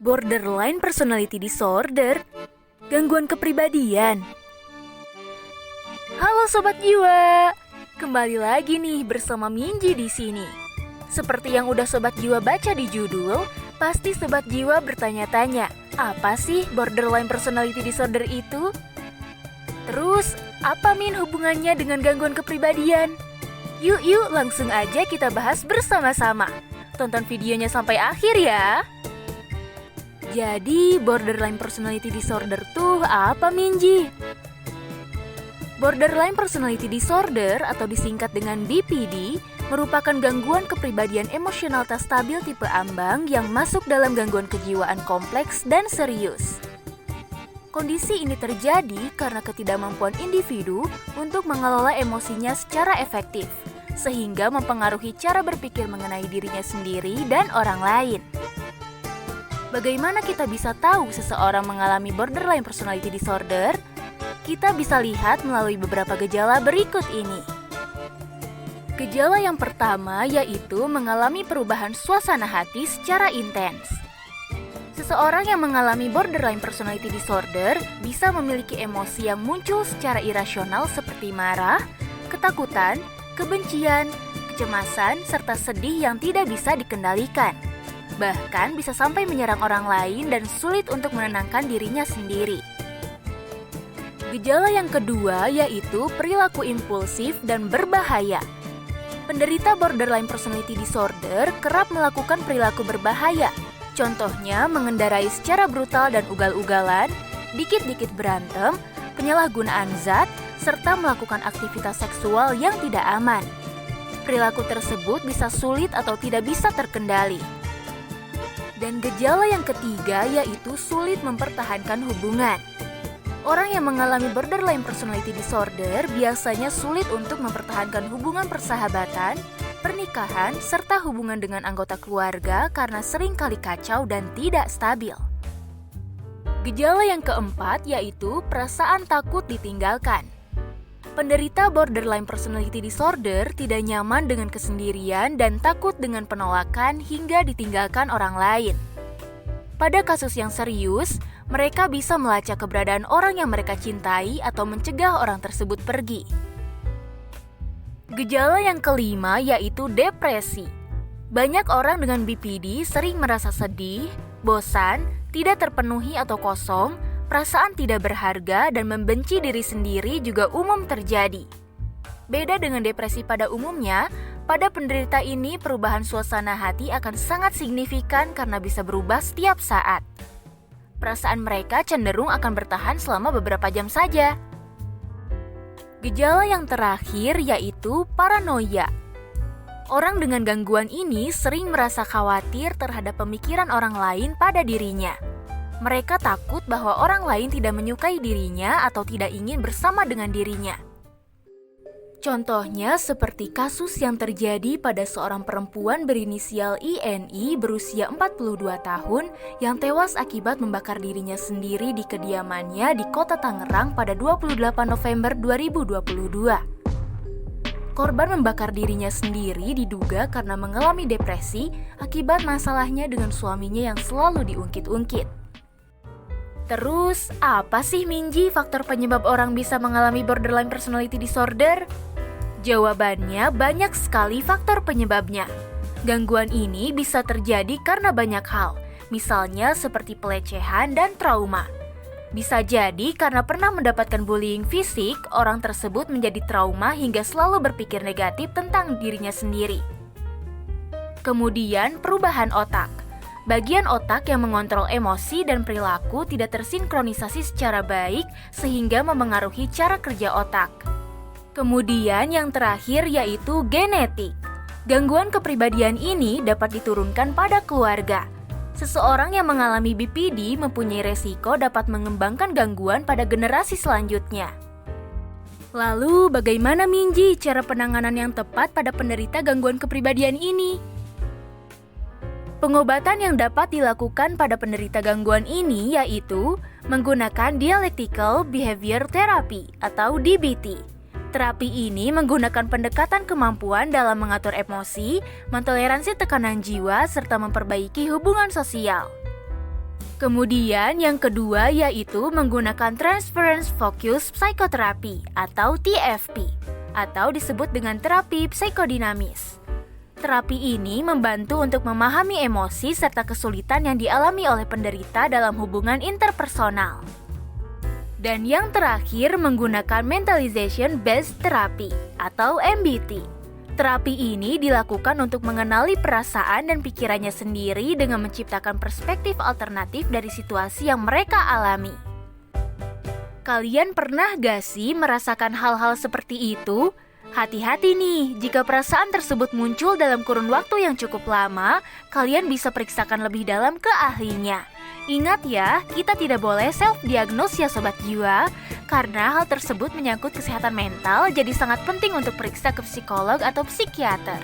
Borderline personality disorder, gangguan kepribadian. Halo Sobat Jiwa, kembali lagi nih bersama Minji di sini. Seperti yang udah Sobat Jiwa baca di judul, pasti Sobat Jiwa bertanya-tanya, apa sih borderline personality disorder itu? Terus, apa Min hubungannya dengan gangguan kepribadian? Yuk langsung aja kita bahas bersama-sama. Tonton videonya sampai akhir ya. Jadi, borderline personality disorder tuh apa, Minji? Borderline personality disorder atau disingkat dengan BPD merupakan gangguan kepribadian emosional tak stabil tipe ambang yang masuk dalam gangguan kejiwaan kompleks dan serius. Kondisi ini terjadi karena ketidakmampuan individu untuk mengelola emosinya secara efektif, sehingga mempengaruhi cara berpikir mengenai dirinya sendiri dan orang lain. Bagaimana kita bisa tahu seseorang mengalami borderline personality disorder? Kita bisa lihat melalui beberapa gejala berikut ini. Gejala yang pertama yaitu mengalami perubahan suasana hati secara intens. Seseorang yang mengalami borderline personality disorder bisa memiliki emosi yang muncul secara irasional seperti marah, ketakutan, kebencian, kecemasan, serta sedih yang tidak bisa dikendalikan. Bahkan bisa sampai menyerang orang lain dan sulit untuk menenangkan dirinya sendiri. Gejala yang kedua yaitu perilaku impulsif dan berbahaya. Penderita borderline personality disorder kerap melakukan perilaku berbahaya. Contohnya mengendarai secara brutal dan ugal-ugalan, dikit-dikit berantem, penyalahgunaan zat, serta melakukan aktivitas seksual yang tidak aman. Perilaku tersebut bisa sulit atau tidak bisa terkendali. Dan gejala yang ketiga yaitu sulit mempertahankan hubungan. Orang yang mengalami borderline personality disorder biasanya sulit untuk mempertahankan hubungan persahabatan, pernikahan, serta hubungan dengan anggota keluarga karena sering kali kacau dan tidak stabil. Gejala yang keempat yaitu perasaan takut ditinggalkan. Penderita borderline personality disorder tidak nyaman dengan kesendirian dan takut dengan penolakan hingga ditinggalkan orang lain. Pada kasus yang serius, mereka bisa melacak keberadaan orang yang mereka cintai atau mencegah orang tersebut pergi. Gejala yang kelima yaitu depresi. Banyak orang dengan BPD sering merasa sedih, bosan, tidak terpenuhi atau kosong, perasaan tidak berharga dan membenci diri sendiri juga umum terjadi. Beda dengan depresi pada umumnya, pada penderita ini perubahan suasana hati akan sangat signifikan karena bisa berubah setiap saat. Perasaan mereka cenderung akan bertahan selama beberapa jam saja. Gejala yang terakhir yaitu paranoia. Orang dengan gangguan ini sering merasa khawatir terhadap pemikiran orang lain pada dirinya. Mereka takut bahwa orang lain tidak menyukai dirinya atau tidak ingin bersama dengan dirinya. Contohnya seperti kasus yang terjadi pada seorang perempuan berinisial INI berusia 42 tahun yang tewas akibat membakar dirinya sendiri di kediamannya di Kota Tangerang pada 28 November 2022. Korban membakar dirinya sendiri diduga karena mengalami depresi akibat masalahnya dengan suaminya yang selalu diungkit-ungkit. Terus, apa sih Minji faktor penyebab orang bisa mengalami borderline personality disorder? Jawabannya banyak sekali faktor penyebabnya. Gangguan ini bisa terjadi karena banyak hal, misalnya seperti pelecehan dan trauma. Bisa jadi karena pernah mendapatkan bullying fisik, orang tersebut menjadi trauma hingga selalu berpikir negatif tentang dirinya sendiri. Kemudian, perubahan otak. Bagian otak yang mengontrol emosi dan perilaku tidak tersinkronisasi secara baik sehingga memengaruhi cara kerja otak. Kemudian yang terakhir yaitu genetik. Gangguan kepribadian ini dapat diturunkan pada keluarga. Seseorang yang mengalami BPD mempunyai resiko dapat mengembangkan gangguan pada generasi selanjutnya. Lalu bagaimana Minji cara penanganan yang tepat pada penderita gangguan kepribadian ini? Pengobatan yang dapat dilakukan pada penderita gangguan ini yaitu menggunakan Dialectical Behavior Therapy atau DBT. Terapi ini menggunakan pendekatan kemampuan dalam mengatur emosi, mentoleransi tekanan jiwa, serta memperbaiki hubungan sosial. Kemudian yang kedua yaitu menggunakan Transference Focus Psychotherapy atau TFP, atau disebut dengan terapi psikodinamis. Terapi ini membantu untuk memahami emosi serta kesulitan yang dialami oleh penderita dalam hubungan interpersonal. Dan yang terakhir menggunakan Mentalization Based Therapy atau MBT. Terapi ini dilakukan untuk mengenali perasaan dan pikirannya sendiri dengan menciptakan perspektif alternatif dari situasi yang mereka alami. Kalian pernah gak sih merasakan hal-hal seperti itu? Hati-hati nih, jika perasaan tersebut muncul dalam kurun waktu yang cukup lama, kalian bisa periksakan lebih dalam ke ahlinya. Ingat ya, kita tidak boleh self-diagnose ya Sobat Jiwa, karena hal tersebut menyangkut kesehatan mental, jadi sangat penting untuk periksa ke psikolog atau psikiater.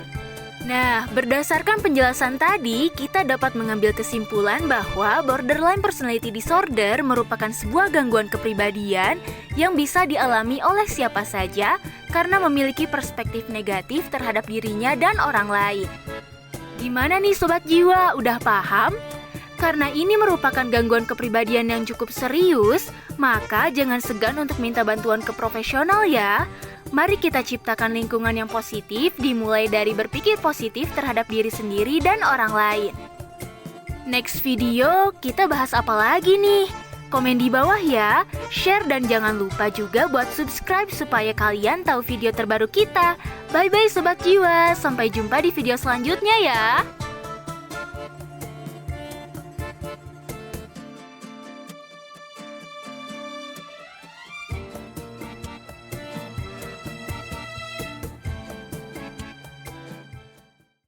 Nah, berdasarkan penjelasan tadi, kita dapat mengambil kesimpulan bahwa borderline personality disorder merupakan sebuah gangguan kepribadian yang bisa dialami oleh siapa saja karena memiliki perspektif negatif terhadap dirinya dan orang lain. Gimana nih Sobat Jiwa, udah paham? Karena ini merupakan gangguan kepribadian yang cukup serius, maka jangan segan untuk minta bantuan ke profesional ya. Mari kita ciptakan lingkungan yang positif, dimulai dari berpikir positif terhadap diri sendiri dan orang lain. Next video, kita bahas apa lagi nih? Komen di bawah ya, share dan jangan lupa juga buat subscribe supaya kalian tahu video terbaru kita. Bye-bye Sobat Jiwa, sampai jumpa di video selanjutnya ya.